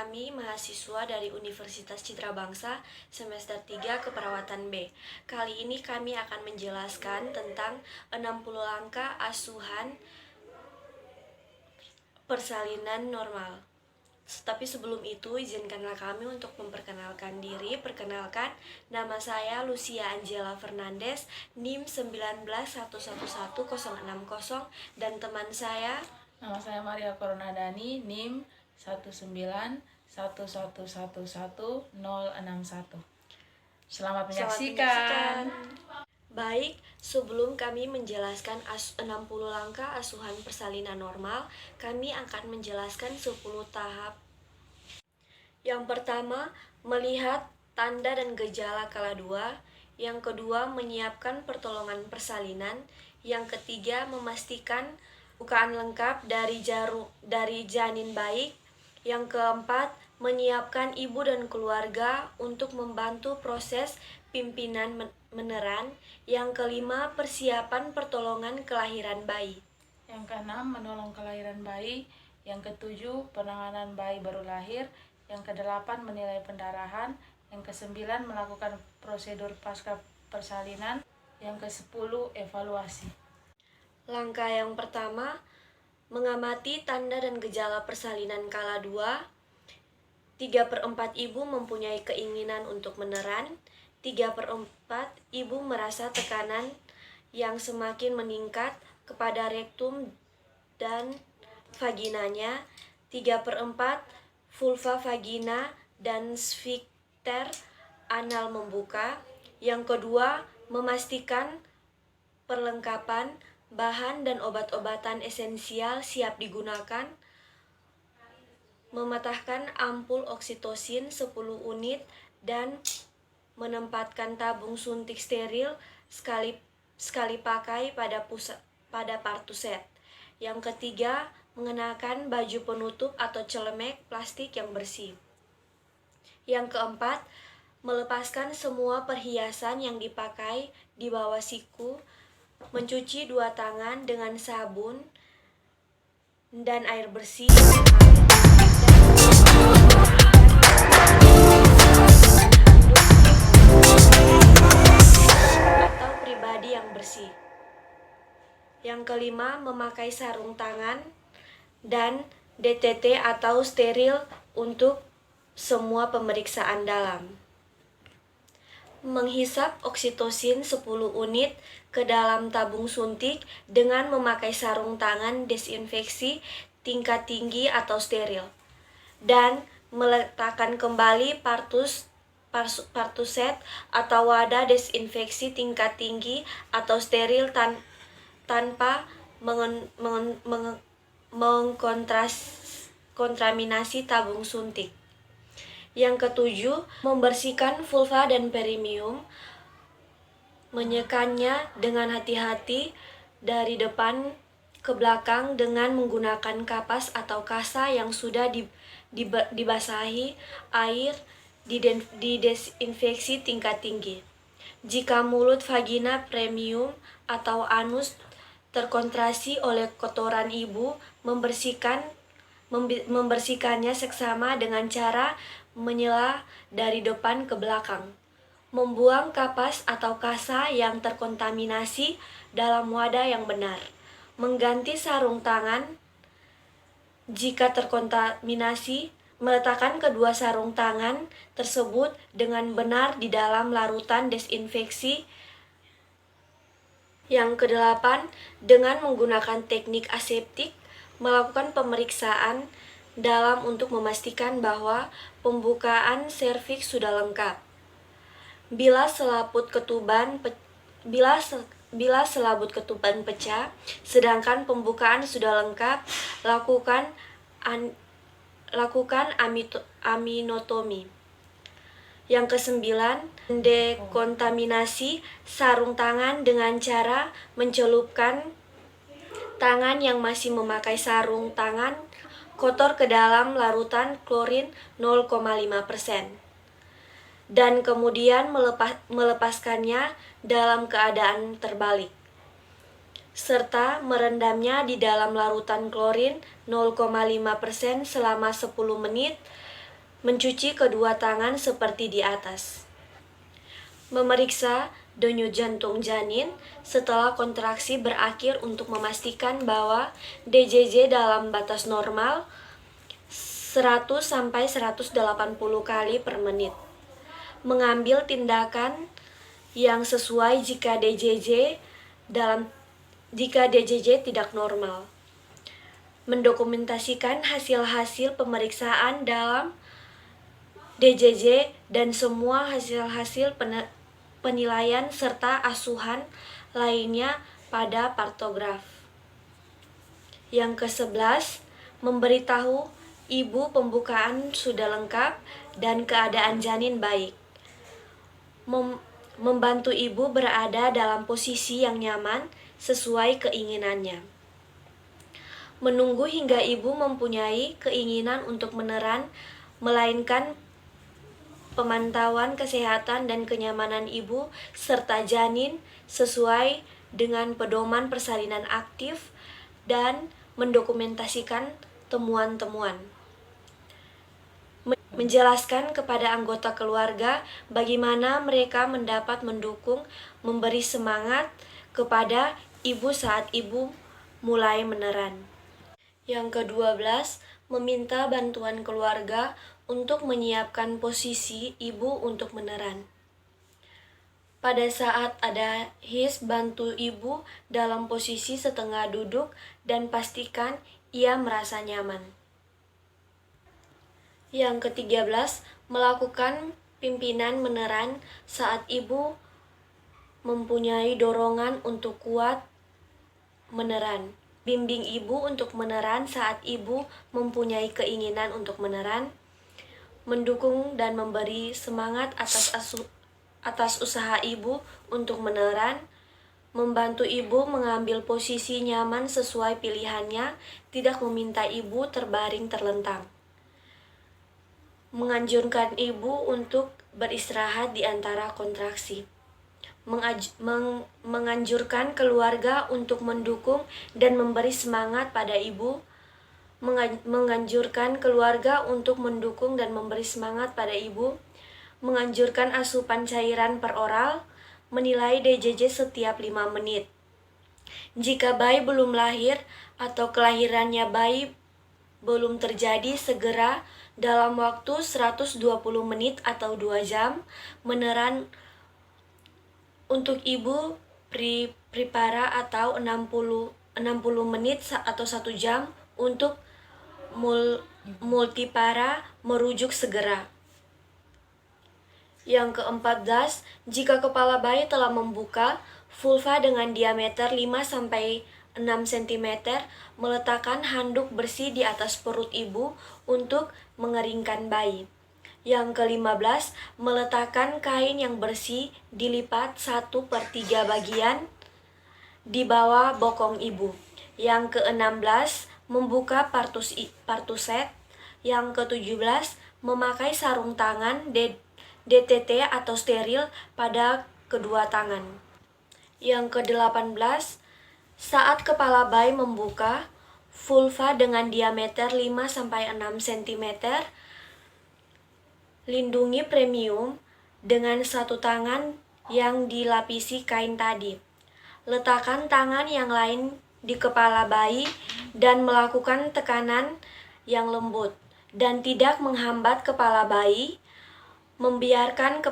kami mahasiswa dari Universitas Citra Bangsa semester 3 Keperawatan B. Kali ini kami akan menjelaskan tentang 60 langkah asuhan persalinan normal. Tapi sebelum itu, izinkanlah kami untuk memperkenalkan diri. Perkenalkan, nama saya Lucia Angela Fernandes, NIM 191111060, dan teman saya. Nama saya Maria Koronadani, NIM 191111061. Selamat menyaksikan. Baik, sebelum kami menjelaskan 60 langkah asuhan persalinan normal, kami akan menjelaskan 10 tahap. Yang pertama, melihat tanda dan gejala kala 2. Yang kedua, menyiapkan pertolongan persalinan. Yang ketiga, memastikan bukaan lengkap dari janin baik. Yang keempat, menyiapkan ibu dan keluarga untuk membantu proses pimpinan meneran. Yang kelima, persiapan pertolongan kelahiran bayi. Yang keenam, menolong kelahiran bayi. Yang ketujuh, penanganan bayi baru lahir. Yang kedelapan, menilai pendarahan. Yang kesembilan, melakukan prosedur pasca persalinan. Yang kesepuluh, evaluasi. Langkah yang pertama, mengamati tanda dan gejala persalinan kala 2. 3/4 ibu mempunyai keinginan untuk meneran. 3/4 ibu merasa tekanan yang semakin meningkat kepada rektum dan vaginanya. 3/4 vulva vagina dan sfinkter anal membuka. Yang kedua, memastikan perlengkapan bahan dan obat-obatan esensial siap digunakan. Mematahkan ampul oksitosin 10 unit dan menempatkan tabung suntik steril sekali pakai pada partuset. Yang ketiga, mengenakan baju penutup atau celemek plastik yang bersih. Yang keempat, melepaskan semua perhiasan yang dipakai di bawah siku, mencuci 2 tangan dengan sabun dan air bersih atau pribadi yang bersih. Yang kelima, memakai sarung tangan dan DTT atau steril untuk semua pemeriksaan dalam. Menghisap oksitosin 10 unit ke dalam tabung suntik dengan memakai sarung tangan desinfeksi tingkat tinggi atau steril. Dan meletakkan kembali partuset atau wadah desinfeksi tingkat tinggi atau steril tanpa mengkontaminasi tabung suntik. Yang ketujuh, membersihkan vulva dan perineum, menyekannya dengan hati-hati dari depan ke belakang dengan menggunakan kapas atau kasa yang sudah dibasahi air didesinfeksi tingkat tinggi. Jika mulut, vagina, perineum, atau anus terkontrasi oleh kotoran ibu, membersihkannya seksama dengan cara menyela dari depan ke belakang. Membuang kapas atau kasa yang terkontaminasi dalam wadah yang benar. Mengganti sarung tangan jika terkontaminasi. Meletakkan kedua sarung tangan tersebut dengan benar di dalam larutan desinfeksi. Yang kedelapan, dengan menggunakan teknik aseptik, melakukan pemeriksaan dalam untuk memastikan bahwa pembukaan serviks sudah lengkap. Bila selaput ketuban pecah, sedangkan pembukaan sudah lengkap, lakukan aminotomi. Yang kesembilan, dekontaminasi sarung tangan dengan cara mencelupkan tangan yang masih memakai sarung tangan kotor ke dalam larutan klorin 0,5% dan kemudian melepaskannya dalam keadaan terbalik, serta merendamnya di dalam larutan klorin 0,5% selama 10 menit Mencuci kedua tangan seperti di atas. Memeriksa denyut jantung janin setelah kontraksi berakhir untuk memastikan bahwa DJJ dalam batas normal 100-180 kali per menit. Mengambil tindakan yang sesuai jika DJJ tidak normal. Mendokumentasikan hasil-hasil pemeriksaan dalam DJJ dan semua hasil-hasil penilaian serta asuhan lainnya pada partograf. Yang ke-11, memberitahu ibu pembukaan sudah lengkap dan keadaan janin baik. Membantu ibu berada dalam posisi yang nyaman sesuai keinginannya. Menunggu hingga ibu mempunyai keinginan untuk meneran, melainkan pemantauan kesehatan dan kenyamanan ibu serta janin sesuai dengan pedoman persalinan aktif dan mendokumentasikan temuan-temuan. Menjelaskan kepada anggota keluarga bagaimana mereka mendapat mendukung, memberi semangat kepada ibu saat ibu mulai meneran. Yang ke-12, meminta bantuan keluarga untuk menyiapkan posisi ibu untuk meneran. Pada saat ada HIS, bantu ibu dalam posisi setengah duduk dan pastikan ia merasa nyaman. Yang ke-13, melakukan pimpinan meneran saat ibu mempunyai dorongan untuk kuat meneran. Bimbing ibu untuk meneran saat ibu mempunyai keinginan untuk meneran. Mendukung dan memberi semangat atas usaha ibu untuk meneran. Membantu ibu mengambil posisi nyaman sesuai pilihannya, tidak meminta ibu terbaring terlentang. Menganjurkan ibu untuk beristirahat di antara kontraksi. Menganjurkan keluarga untuk mendukung dan memberi semangat pada ibu. Menganjurkan keluarga untuk mendukung dan memberi semangat pada ibu. Menganjurkan asupan cairan per oral. Menilai DJJ setiap 5 menit. Jika bayi belum lahir atau kelahirannya bayi belum terjadi, segera dalam waktu 120 menit atau 2 jam meneran untuk ibu prepara atau 60 menit atau 1 jam untuk multipara merujuk segera. Yang ke-14, jika kepala bayi telah membuka, vulva dengan diameter 5-6 cm, meletakkan handuk bersih di atas perut ibu untuk mengeringkan bayi. Yang ke-15, meletakkan kain yang bersih dilipat 1/3 bagian di bawah bokong ibu. Yang ke-16, membuka partuset. Yang ke-17, memakai sarung tangan DTT atau steril pada kedua tangan. Yang ke-18, saat kepala bayi membuka, vulva dengan diameter 5-6 cm, lindungi premium dengan satu tangan yang dilapisi kain tadi. Letakkan tangan yang lain di kepala bayi dan melakukan tekanan yang lembut dan tidak menghambat kepala bayi. Membiarkan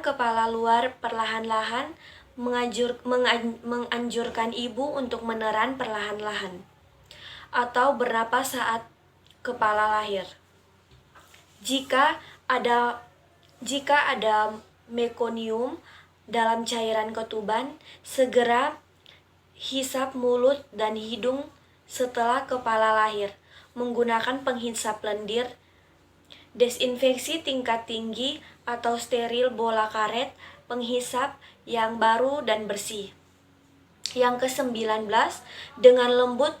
kepala luar perlahan-lahan. Menganjurkan ibu untuk meneran perlahan-lahan atau bernapas saat kepala lahir. Jika ada mekonium dalam cairan ketuban, segera hisap mulut dan hidung setelah kepala lahir menggunakan penghisap lendir. Desinfeksi tingkat tinggi atau steril bola karet penghisap yang baru dan bersih. Yang ke-19, dengan lembut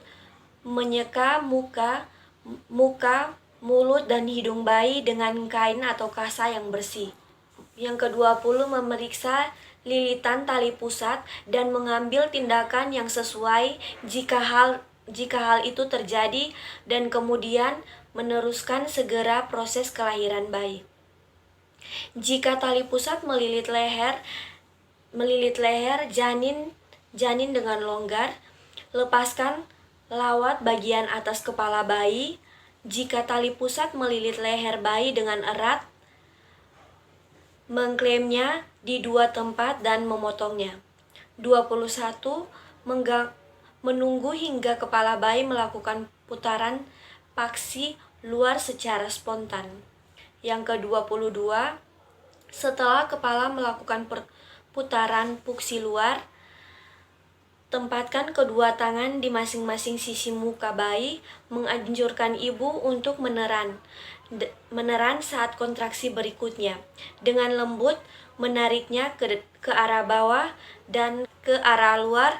menyeka muka, mulut dan hidung bayi dengan kain atau kasa yang bersih. Yang ke-20, memeriksa lilitan tali pusat dan mengambil tindakan yang sesuai jika hal itu terjadi, dan kemudian meneruskan segera proses kelahiran bayi. Jika tali pusat melilit leher janin dengan longgar, lepaskan lawat bagian atas kepala bayi. Jika tali pusat melilit leher bayi dengan erat, mengklemnya di 2 tempat dan memotongnya. 21. Menunggu hingga kepala bayi melakukan putaran paksi luar secara spontan. Yang ke-22, setelah kepala melakukan putaran puksi luar, tempatkan kedua tangan di masing-masing sisi muka bayi, menganjurkan ibu untuk meneran saat kontraksi berikutnya. Dengan lembut, menariknya ke arah bawah dan ke arah luar.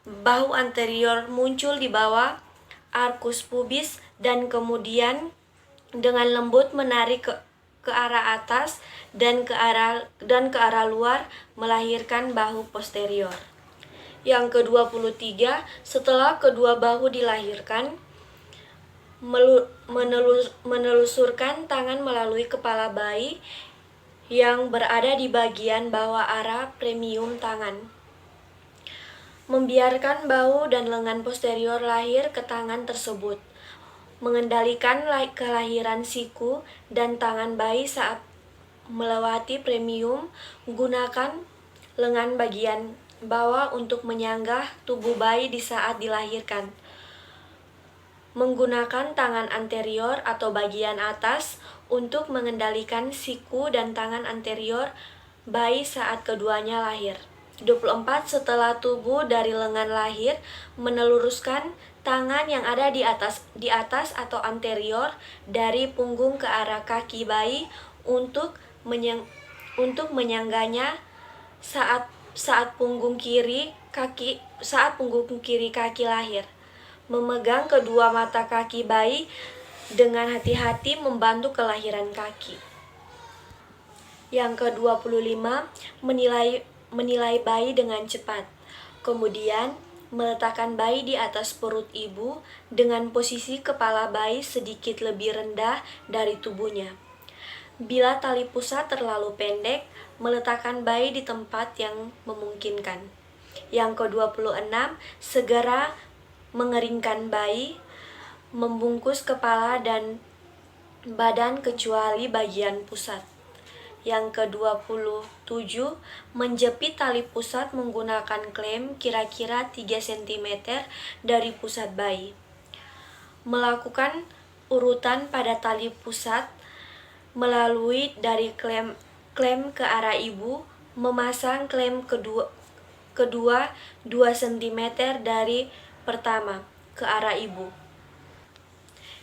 Bahu anterior muncul di bawah arkus pubis dan kemudian dengan lembut menarik ke arah atas dan ke arah luar, melahirkan bahu posterior. Yang ke-23, setelah kedua bahu dilahirkan, menelusurkan tangan melalui kepala bayi yang berada di bagian bawah arah premium tangan. Membiarkan bahu dan lengan posterior lahir ke tangan tersebut. Mengendalikan kelahiran siku dan tangan bayi saat melewati premium. Gunakan lengan bagian bawah untuk menyanggah tubuh bayi di saat dilahirkan. Menggunakan tangan anterior atau bagian atas untuk mengendalikan siku dan tangan anterior bayi saat keduanya lahir. 24. Setelah tubuh dari lengan lahir, meneluruskan tangan yang ada di atas atau anterior dari punggung ke arah kaki bayi untuk menyangganya saat punggung kiri kaki lahir. Memegang kedua mata kaki bayi dengan hati-hati membantu kelahiran kaki. Yang ke-25, menilai bayi dengan cepat. Kemudian, meletakkan bayi di atas perut ibu dengan posisi kepala bayi sedikit lebih rendah dari tubuhnya. Bila tali pusat terlalu pendek, meletakkan bayi di tempat yang memungkinkan. Yang ke-26, segera mengeringkan bayi, membungkus kepala dan badan kecuali bagian pusat. Yang ke-27, menjepit tali pusat menggunakan klem kira-kira 3 cm dari pusat bayi. Melakukan urutan pada tali pusat melalui dari klem ke arah ibu, memasang klem kedua 2 cm dari pertama ke arah ibu.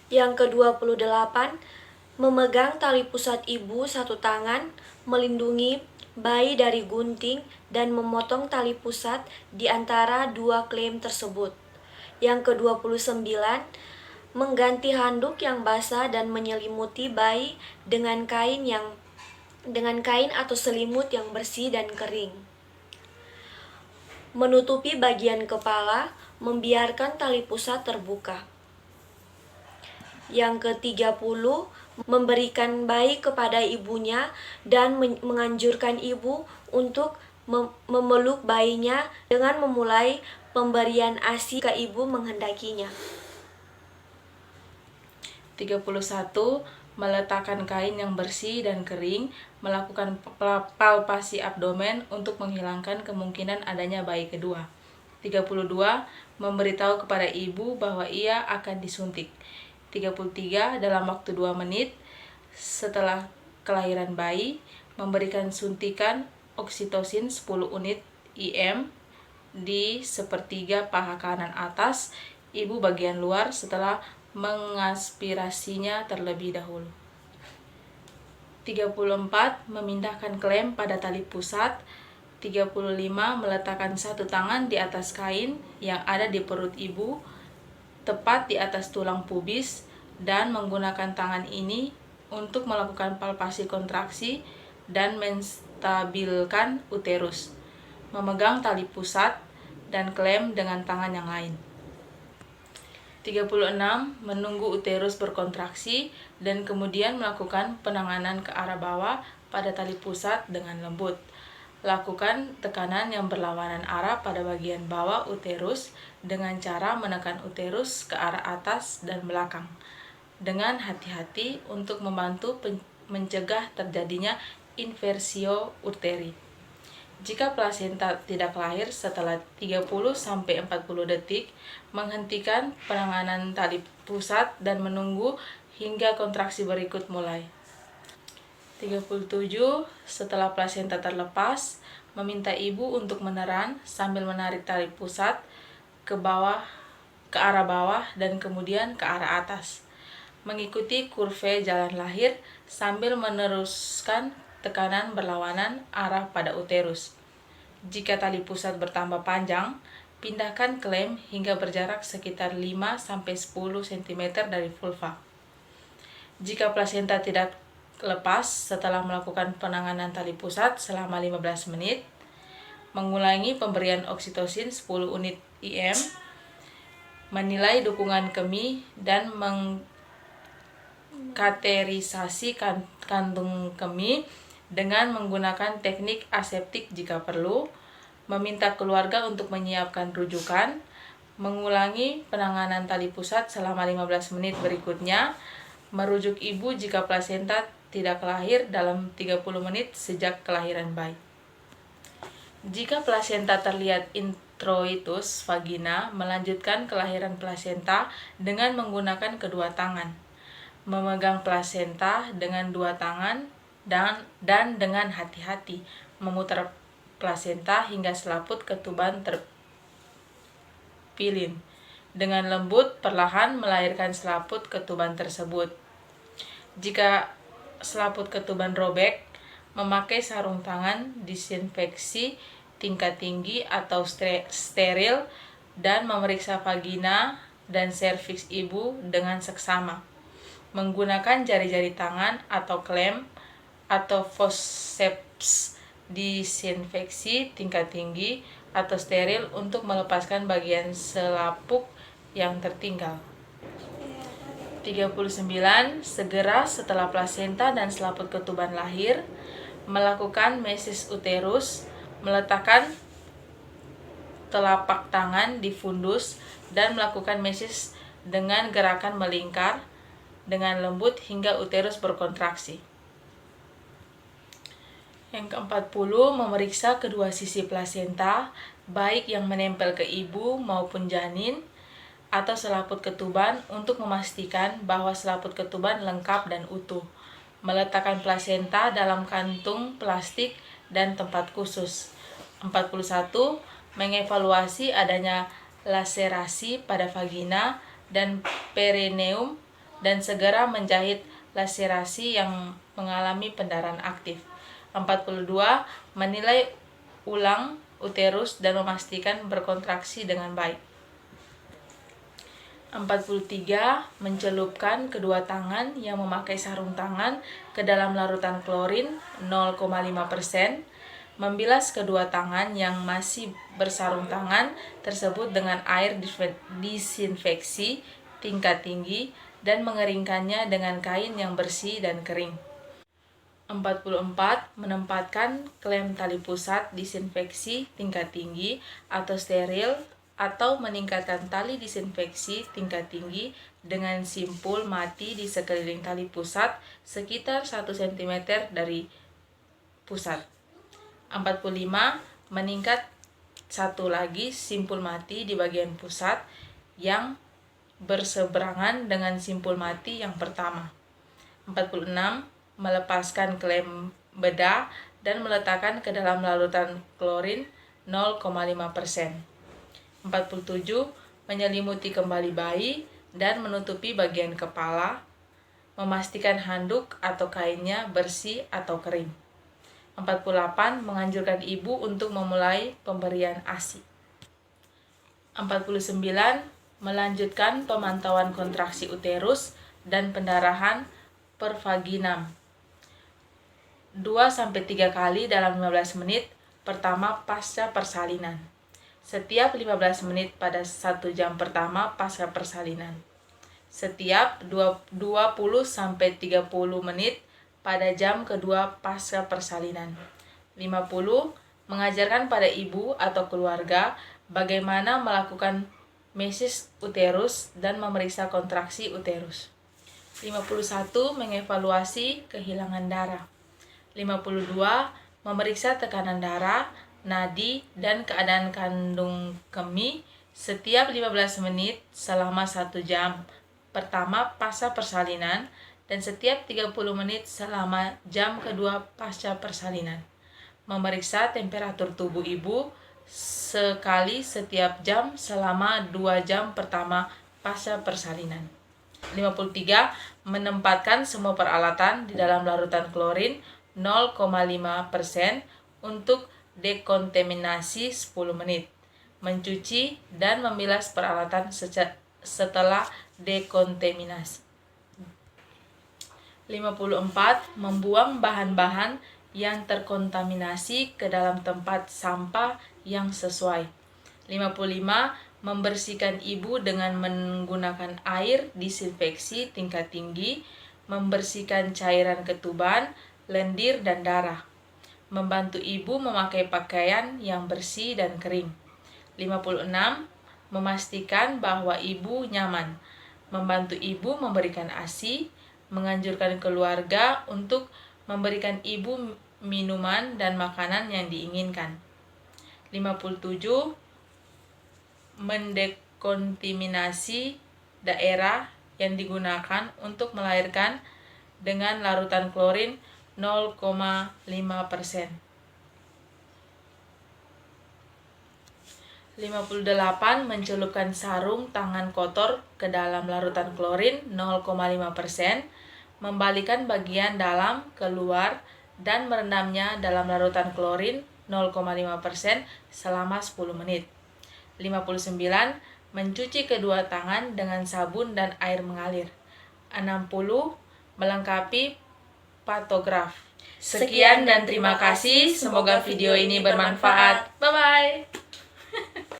Yang ke-28, memegang tali pusat ibu satu tangan, melindungi bayi dari gunting dan memotong tali pusat di antara 2 klem tersebut. Yang ke-29, mengganti handuk yang basah dan menyelimuti bayi dengan kain atau selimut yang bersih dan kering. Menutupi bagian kepala, membiarkan tali pusat terbuka. Yang ke-30, memberikan bayi kepada ibunya dan menganjurkan ibu untuk memeluk bayinya dengan memulai pemberian ASI ke ibu menghendakinya. 31. Meletakkan kain yang bersih dan kering, melakukan palpasi abdomen untuk menghilangkan kemungkinan adanya bayi kedua. 32. Memberitahu kepada ibu bahwa ia akan disuntik. 33. Dalam waktu 2 menit setelah kelahiran bayi, memberikan suntikan oksitosin 10 unit IM di sepertiga paha kanan atas ibu bagian luar setelah mengaspirasinya terlebih dahulu. 34. Memindahkan klem pada tali pusat. 35. Meletakkan satu tangan di atas kain yang ada di perut ibu, tepat di atas tulang pubis, dan menggunakan tangan ini untuk melakukan palpasi kontraksi dan menstabilkan uterus. Memegang tali pusat dan klem dengan tangan yang lain. 36. Menunggu uterus berkontraksi dan kemudian melakukan penanganan ke arah bawah pada tali pusat dengan lembut. Lakukan tekanan yang berlawanan arah pada bagian bawah uterus dengan cara menekan uterus ke arah atas dan belakang dengan hati-hati untuk membantu mencegah terjadinya inversio uteri. Jika plasenta tidak lahir setelah 30-40 detik, menghentikan penanganan tali pusat dan menunggu hingga kontraksi berikut mulai. 37. Setelah plasenta terlepas, meminta ibu untuk meneran sambil menarik tali pusat ke arah bawah dan kemudian ke arah atas. Mengikuti kurve jalan lahir sambil meneruskan tekanan berlawanan arah pada uterus. Jika tali pusat bertambah panjang, pindahkan klem hingga berjarak sekitar 5-10 cm dari vulva. Jika plasenta tidak lepas setelah melakukan penanganan tali pusat selama 15 menit, mengulangi pemberian oksitosin 10 unit IM, menilai dukungan kemih dan mengkaterisasi kantung kemih dengan menggunakan teknik aseptik jika perlu, meminta keluarga untuk menyiapkan rujukan, mengulangi penanganan tali pusat selama 15 menit berikutnya, merujuk ibu jika plasenta tidak lahir dalam 30 menit sejak kelahiran bayi. Jika plasenta terlihat introitus vagina, melanjutkan kelahiran plasenta dengan menggunakan kedua tangan, memegang plasenta dengan dua tangan dan dengan hati-hati memutar plasenta hingga selaput ketuban terpilin. Dengan lembut, perlahan melahirkan selaput ketuban tersebut. Jika selaput ketuban robek, memakai sarung tangan disinfeksi tingkat tinggi atau steril dan memeriksa vagina dan serviks ibu dengan seksama. Menggunakan jari-jari tangan atau klem atau forceps disinfeksi tingkat tinggi atau steril untuk melepaskan bagian selaput yang tertinggal. 39. Segera setelah plasenta dan selaput ketuban lahir, melakukan mesis uterus, meletakkan telapak tangan di fundus dan melakukan mesis dengan gerakan melingkar dengan lembut hingga uterus berkontraksi. Yang ke-40, memeriksa kedua sisi plasenta, baik yang menempel ke ibu maupun janin atau selaput ketuban untuk memastikan bahwa selaput ketuban lengkap dan utuh. Meletakkan plasenta dalam kantung plastik dan tempat khusus. 41. Mengevaluasi adanya laserasi pada vagina dan perineum dan segera menjahit laserasi yang mengalami pendarahan aktif. 42. Menilai ulang uterus dan memastikan berkontraksi dengan baik. 43. Mencelupkan kedua tangan yang memakai sarung tangan ke dalam larutan klorin 0,5%, membilas kedua tangan yang masih bersarung tangan tersebut dengan air disinfeksi tingkat tinggi dan mengeringkannya dengan kain yang bersih dan kering. 44. Menempatkan klem tali pusat disinfeksi tingkat tinggi atau steril atau meningkatkan tali disinfeksi tingkat tinggi dengan simpul mati di sekeliling tali pusat sekitar 1 cm dari pusat. 45. Meningkat satu lagi simpul mati di bagian pusat yang berseberangan dengan simpul mati yang pertama. 46. Melepaskan klem bedah dan meletakkan ke dalam larutan klorin 0,5%. 47. Menyelimuti kembali bayi dan menutupi bagian kepala, memastikan handuk atau kainnya bersih atau kering. 48. Menganjurkan ibu untuk memulai pemberian ASI. 49. Melanjutkan pemantauan kontraksi uterus dan pendarahan per vaginam 2-3 kali dalam 15 menit pertama pasca persalinan. setiap 15 menit pada 1 jam pertama pasca persalinan. Setiap 20-30 menit pada jam kedua pasca persalinan. 50. Mengajarkan pada ibu atau keluarga bagaimana melakukan mesis uterus dan memeriksa kontraksi uterus. 51. Mengevaluasi kehilangan darah. 52. Memeriksa tekanan darah, nadi, dan keadaan kandung kemih setiap 15 menit selama 1 jam pertama pasca persalinan dan setiap 30 menit selama jam kedua pasca persalinan. Memeriksa temperatur tubuh ibu sekali setiap jam selama 2 jam pertama pasca persalinan. 53. Menempatkan semua peralatan di dalam larutan klorin 0,5% untuk dekontaminasi 10 menit. Mencuci dan memilas peralatan setelah dekontaminasi. 54. Membuang bahan-bahan yang terkontaminasi ke dalam tempat sampah yang sesuai. 55. Membersihkan ibu dengan menggunakan air disinfeksi tingkat tinggi, membersihkan cairan ketuban, lendir, dan darah. Membantu ibu memakai pakaian yang bersih dan kering. 56. Memastikan bahwa ibu nyaman. Membantu ibu memberikan ASI, menganjurkan keluarga untuk memberikan ibu minuman dan makanan yang diinginkan. 57. Mendekontaminasi daerah yang digunakan untuk melahirkan dengan larutan klorin 0,5%. 58. Mencelupkan sarung tangan kotor ke dalam larutan klorin 0,5%, membalikan bagian dalam keluar dan merendamnya dalam larutan klorin 0,5% selama 10 menit. 59. Mencuci kedua tangan dengan sabun dan air mengalir. 60. Melengkapi patograf. Sekian dan terima kasih. Semoga video ini bermanfaat. Bye-bye.